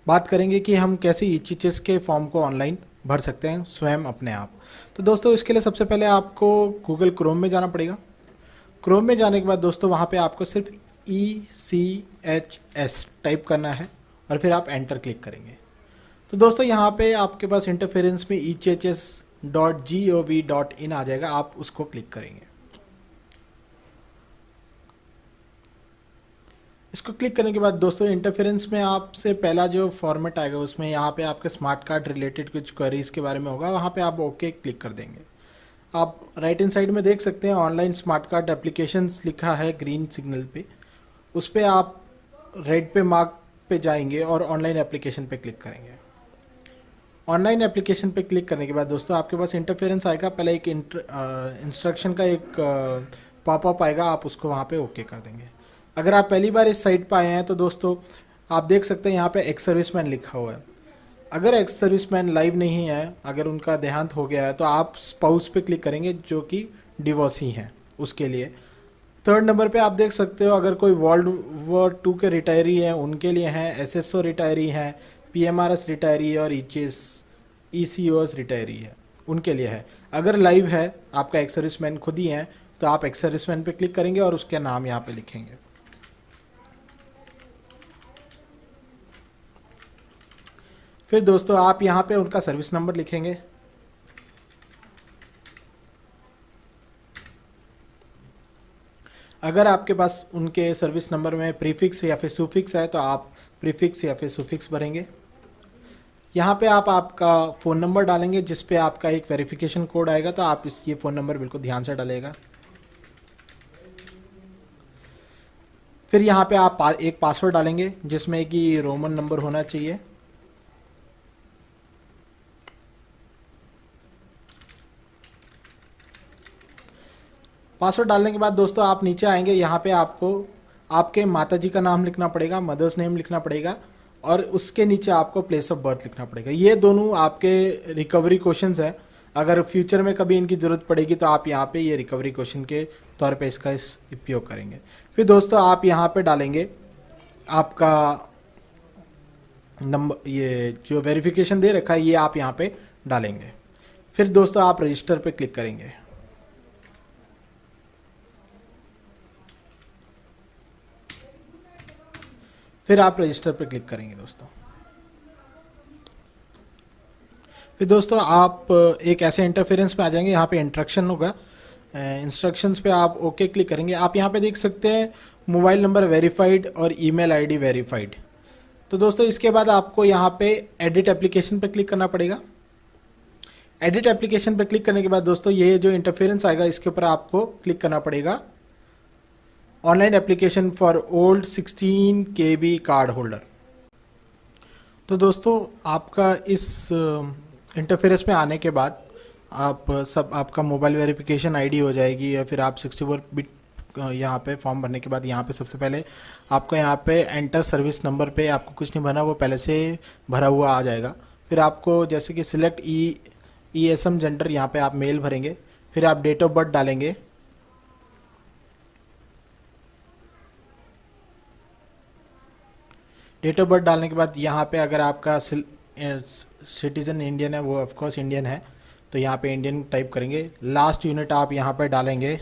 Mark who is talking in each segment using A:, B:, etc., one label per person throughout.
A: बात करेंगे कि हम कैसे ईचीचेस के फॉर्म को ऑनलाइन भर सकते हैं स्वयं अपने आप। तो दोस्तों इसके लिए सबसे पहले आपको गूगल क्रोम में जाना पड़ेगा। क्रोम में जाने के बाद दोस्तों वहाँ पे आपको सिर्फ ECHS टाइप करना है और फिर आप एंटर क्लिक करेंगे। तो दोस्तों यहाँ पे आपके पास इंटरफेरेंस में ECHS.gov.in आ जाएगा, आप उसको क्लिक करेंगे। इसको क्लिक करने के बाद दोस्तों इंटरफेरेंस में आपसे पहला जो फॉर्मेट आएगा उसमें यहाँ पे आपके स्मार्ट कार्ड रिलेटेड कुछ क्वेरीज के बारे में होगा, वहाँ पे आप ओके क्लिक कर देंगे। आप राइट हैंड साइड में देख सकते हैं ऑनलाइन स्मार्ट कार्ड एप्लीकेशंस लिखा है ग्रीन सिग्नल पे, उस पर आप रेड पे मार्क पे जाएंगे और ऑनलाइन एप्लीकेशन पे क्लिक करेंगे। ऑनलाइन एप्लीकेशन पे क्लिक करने के बाद दोस्तों आपके पास इंटरफेरेंस आएगा, पहले एक इंस्ट्रक्शन का एक पॉपअप आएगा, आप उसको वहाँ पे ओके कर देंगे। अगर आप पहली बार इस साइट पर आए हैं तो दोस्तों आप देख सकते हैं यहाँ पे एक्स सर्विसमैन लिखा हुआ है। अगर एक्स सर्विसमैन लाइव नहीं है, अगर उनका देहांत हो गया है, तो आप स्पाउस पे क्लिक करेंगे जो कि डिवोर्सी हैं उसके लिए। थर्ड नंबर पे आप देख सकते हो अगर कोई वर्ल्ड वॉर 2 के रिटायरी हैं उनके लिए हैं, SSO रिटायरी हैं, PMRS रिटायरी है और ECOS रिटायरी है उनके लिए है। अगर लाइव है आपका एक्स सर्विसमैन खुद ही है तो आप एक्स सर्विसमैन पे क्लिक करेंगे और उसका नाम यहाँ पे लिखेंगे। फिर दोस्तों आप यहाँ पे उनका सर्विस नंबर लिखेंगे। अगर आपके पास उनके सर्विस नंबर में प्रीफिक्स या फिर सुफिक्स है तो आप प्रीफिक्स या फिर सुफिक्स भरेंगे। यहाँ पे आप आपका फ़ोन नंबर डालेंगे जिस पे आपका एक वेरिफिकेशन कोड आएगा, तो आप ये फ़ोन नंबर बिल्कुल ध्यान से डालेगा। फिर यहाँ पे आप एक पासवर्ड डालेंगे जिसमें कि रोमन नंबर होना चाहिए। पासवर्ड डालने के बाद दोस्तों आप नीचे आएंगे, यहाँ पे आपको आपके माताजी का नाम लिखना पड़ेगा, मदर्स नेम लिखना पड़ेगा और उसके नीचे आपको प्लेस ऑफ बर्थ लिखना पड़ेगा। ये दोनों आपके रिकवरी क्वेश्चंस हैं, अगर फ्यूचर में कभी इनकी ज़रूरत पड़ेगी तो आप यहाँ पे ये रिकवरी क्वेश्चन के तौर पे इसका उपयोग करेंगे। फिर दोस्तों आप यहाँ पे डालेंगे आपका नंबर, ये जो वेरिफिकेशन दे रखा है ये आप यहाँ पे डालेंगे। फिर दोस्तों आप रजिस्टर पे क्लिक करेंगे। फिर आप रजिस्टर पर क्लिक करेंगे दोस्तों। फिर दोस्तों आप एक ऐसे इंटरफेरेंस पे आ जाएंगे, यहाँ पे इंस्ट्रक्शन होगा, इंस्ट्रक्शंस पे आप ओके क्लिक करेंगे। आप यहाँ पे देख सकते हैं मोबाइल नंबर वेरीफाइड और ईमेल आईडी वेरीफाइड। तो दोस्तों इसके बाद आपको यहाँ पे एडिट एप्लीकेशन पे क्लिक करना पड़ेगा। एडिट एप्लीकेशन पे क्लिक करने के बाद दोस्तों ये जो इंटरफेरेंस आएगा इसके ऊपर आपको क्लिक करना पड़ेगा, online application for old 16 KB card holder. तो दोस्तों आपका इस इंटरफेरेंस में आने के बाद आप सब आपका मोबाइल वेरिफिकेशन आईडी हो जाएगी, या फिर आप 64 बिट यहाँ पे फॉर्म भरने के बाद यहाँ पे सबसे पहले आपको यहाँ पे एंटर सर्विस नंबर पे आपको कुछ नहीं भरना, वो पहले से भरा हुआ आ जाएगा। फिर आपको जैसे कि सिलेक्ट ESM जेंडर, यहाँ पे आप मेल भरेंगे। फिर आप डेट ऑफ बर्थ डालेंगे। डेट ऑफ बर्थ डालने के बाद यहाँ पे अगर आपका सिटीज़न इंडियन है, वो ऑफकोर्स इंडियन है, तो यहाँ पे इंडियन टाइप करेंगे। लास्ट यूनिट आप यहाँ पे डालेंगे।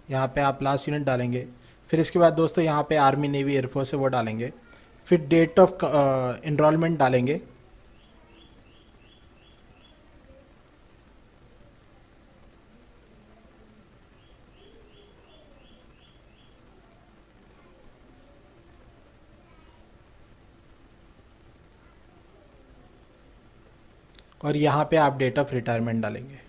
A: यहाँ पे आप लास्ट यूनिट डालेंगे। फिर इसके बाद दोस्तों यहाँ पे आर्मी नेवी एयरफोर्स है वो डालेंगे। फिर डेट ऑफ एनरोलमेंट डालेंगे। और यहाँ पे आप डेट ऑफ रिटायरमेंट डालेंगे।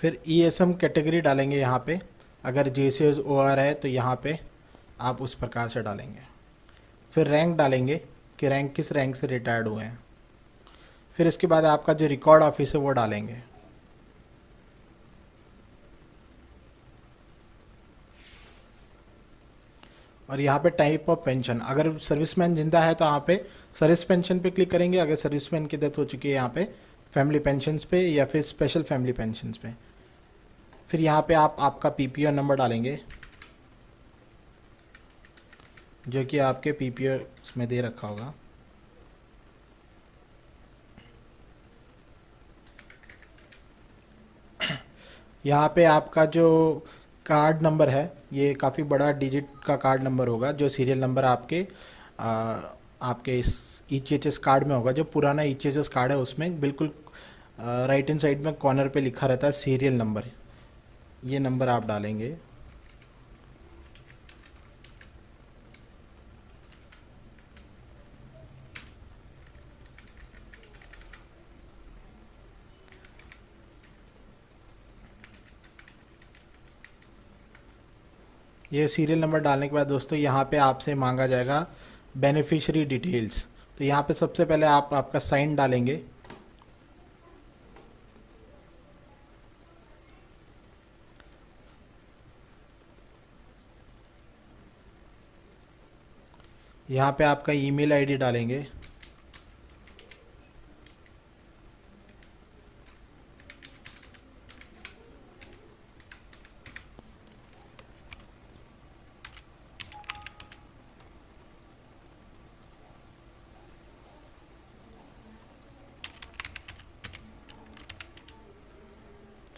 A: फिर ESM कैटेगरी डालेंगे यहाँ पे, अगर JCOR है तो यहाँ पे आप उस प्रकार से डालेंगे। फिर रैंक डालेंगे कि रैंक किस रैंक से रिटायर्ड हुए हैं। फिर इसके बाद आपका जो रिकॉर्ड ऑफिस है वो डालेंगे। और यहाँ पे टाइप ऑफ पेंशन, अगर सर्विसमैन जिंदा है तो यहाँ पे सर्विस पेंशन पे क्लिक करेंगे, अगर सर्विसमैन की डेथ हो चुकी है यहाँ पे फैमिली पेंशन्स पे या फिर स्पेशल फैमिली पेंशन्स पे। फिर यहाँ पे आप आपका पीपीओ नंबर डालेंगे जो कि आपके पीपीओ में दे रखा होगा। यहाँ पे आपका जो कार्ड नंबर है ये काफ़ी बड़ा डिजिट का कार्ड नंबर होगा, जो सीरियल नंबर आपके आपके इस ईचएचएस कार्ड में होगा। जो पुराना ईचएचएस कार्ड है उसमें बिल्कुल राइट हैंड साइड में कॉर्नर पे लिखा रहता है सीरियल नंबर, ये नंबर आप डालेंगे। ये सीरियल नंबर डालने के बाद दोस्तों यहाँ पे आपसे मांगा जाएगा बेनिफिशियरी डिटेल्स। तो यहाँ पे सबसे पहले आप आपका साइन डालेंगे। यहाँ पे आपका ईमेल आईडी डालेंगे।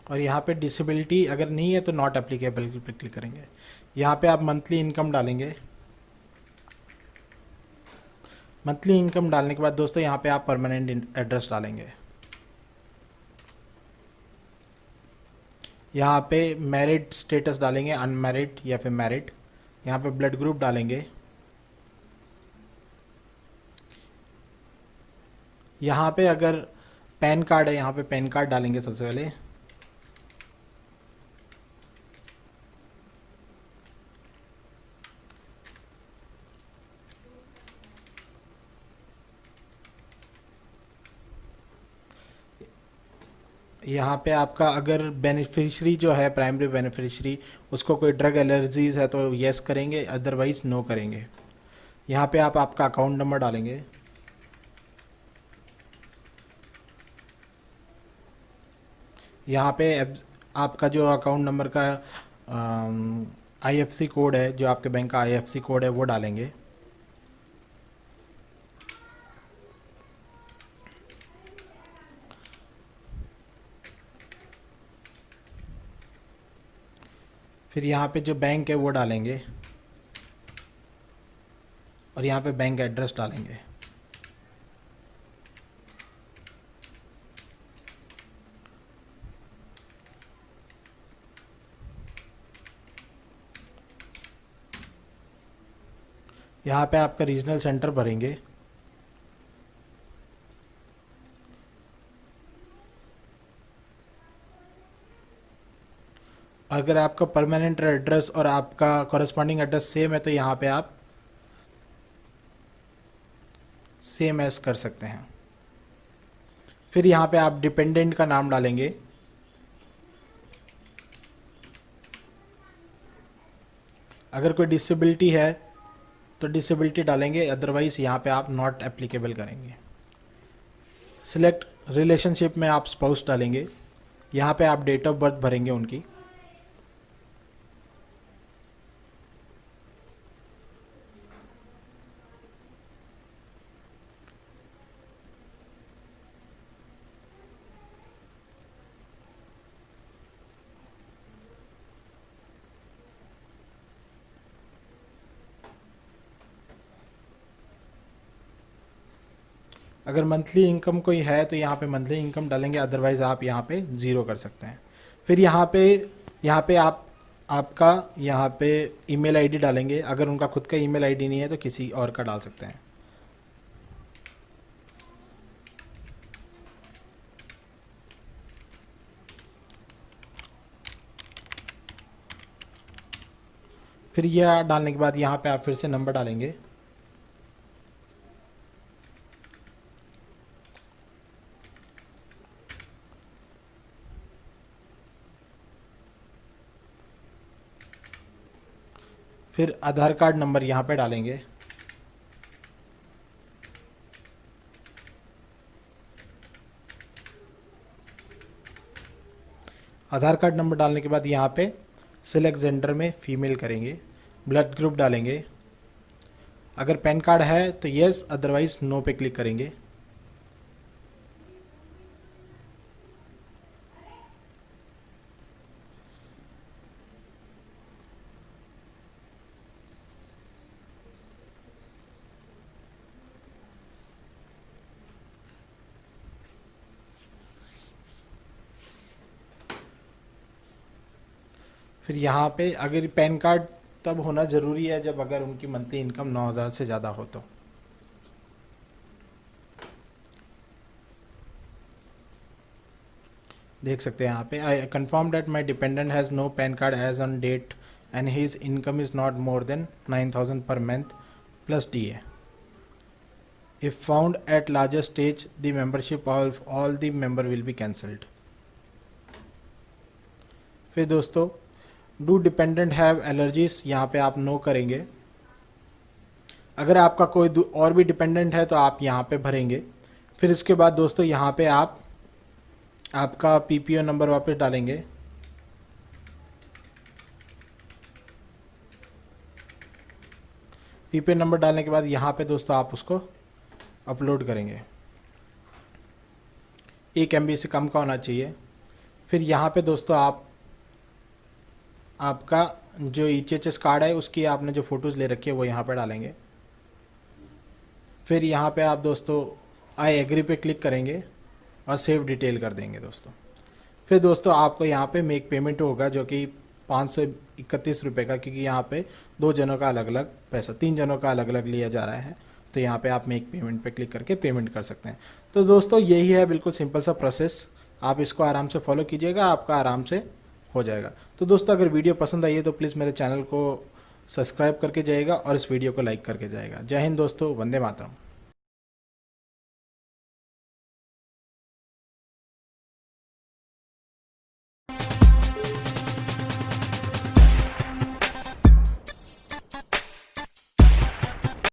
A: और यहाँ पे डिसेबिलिटी अगर नहीं है तो नॉट एप्लीकेबल पे क्लिक करेंगे। यहाँ पे आप मंथली इनकम डालेंगे। मंथली इनकम डालने के बाद दोस्तों यहाँ पे आप परमानेंट एड्रेस डालेंगे। यहाँ पे मैरिड स्टेटस डालेंगे, अनमैरिड या फिर मैरिड। यहाँ पे ब्लड ग्रुप डालेंगे। यहाँ पे अगर पैन कार्ड है यहाँ पे पैन कार्ड डालेंगे सबसे पहले। यहाँ पे आपका अगर बेनिफिशियरी जो है प्राइमरी बेनिफिशियरी उसको कोई ड्रग एलर्जीज है तो येस करेंगे, अदरवाइज नो करेंगे। यहाँ पे आप आपका अकाउंट नंबर डालेंगे। यहाँ पे आपका जो अकाउंट नंबर का आईएफसी कोड है, जो आपके बैंक का आईएफसी कोड है वो डालेंगे। फिर यहाँ पे जो बैंक है वो डालेंगे और यहाँ पे बैंक एड्रेस डालेंगे। यहाँ पे आपका रीजनल सेंटर भरेंगे। अगर आपका परमानेंट एड्रेस और आपका कॉरेस्पॉन्डिंग एड्रेस सेम है तो यहाँ पे आप सेम एस कर सकते हैं। फिर यहाँ पे आप डिपेंडेंट का नाम डालेंगे। अगर कोई डिसेबिलिटी है तो डिसेबिलिटी डालेंगे, अदरवाइज यहाँ पे आप नॉट एप्लीकेबल करेंगे। सिलेक्ट रिलेशनशिप में आप स्पाउस डालेंगे। यहाँ पे आप डेट ऑफ बर्थ भरेंगे उनकी। अगर मंथली इनकम कोई है तो यहाँ पे मंथली इनकम डालेंगे, अदरवाइज़ आप यहाँ पे ज़ीरो कर सकते हैं। फिर यहाँ पे आप आपका यहाँ पे ईमेल आईडी डालेंगे। अगर उनका खुद का ईमेल आईडी नहीं है तो किसी और का डाल सकते हैं। फिर यह डालने के बाद यहाँ पे आप फिर से नंबर डालेंगे। फिर आधार कार्ड नंबर यहाँ पे डालेंगे। आधार कार्ड नंबर डालने के बाद यहाँ पे सिलेक्ट जेंडर में फीमेल करेंगे, ब्लड ग्रुप डालेंगे। अगर पैन कार्ड है तो येस, अदरवाइज नो पे क्लिक करेंगे। फिर यहाँ पे अगर पैन कार्ड तब होना ज़रूरी है जब अगर उनकी मंथली इनकम 9,000 से ज़्यादा हो तो। देख सकते हैं यहाँ पे, I confirm that my dependent has no PAN card as on date and his income is not more than 9,000 per month plus DA। If found at larger stage the membership of all the member will be cancelled. फिर दोस्तों do dependent have allergies, यहाँ पे आप no करेंगे। अगर आपका कोई और भी डिपेंडेंट है तो आप यहाँ पे भरेंगे। फिर इसके बाद दोस्तों यहाँ पे आप आपका PPO नंबर वापस डालेंगे। PPO नंबर डालने के बाद यहाँ पे दोस्तों आप उसको अपलोड करेंगे। 1 MB से कम का होना चाहिए। फिर यहाँ पे दोस्तों आप आपका जो EHS कार्ड है उसकी आपने जो फ़ोटोज़ ले रखी है वो यहाँ पे डालेंगे। फिर यहाँ पे आप दोस्तों आई एग्री पे क्लिक करेंगे और सेव डिटेल कर देंगे दोस्तों। फिर दोस्तों आपको यहाँ पे मेक पेमेंट होगा जो कि 531 रुपये का, क्योंकि यहाँ पे 2 जनों का अलग अलग पैसा, 3 जनों का अलग अलग लिया जा रहा है। तो यहाँ पे आप मेक पेमेंट पे क्लिक करके पेमेंट कर सकते हैं। तो दोस्तों यही है बिल्कुल सिंपल सा प्रोसेस, आप इसको आराम से फॉलो कीजिएगा, आपका आराम से हो जाएगा। तो दोस्तों अगर वीडियो पसंद आई है तो प्लीज़ मेरे चैनल को सब्सक्राइब करके जाइएगा और इस वीडियो को लाइक करके जाइएगा। जय हिंद दोस्तों, वंदे मातरम।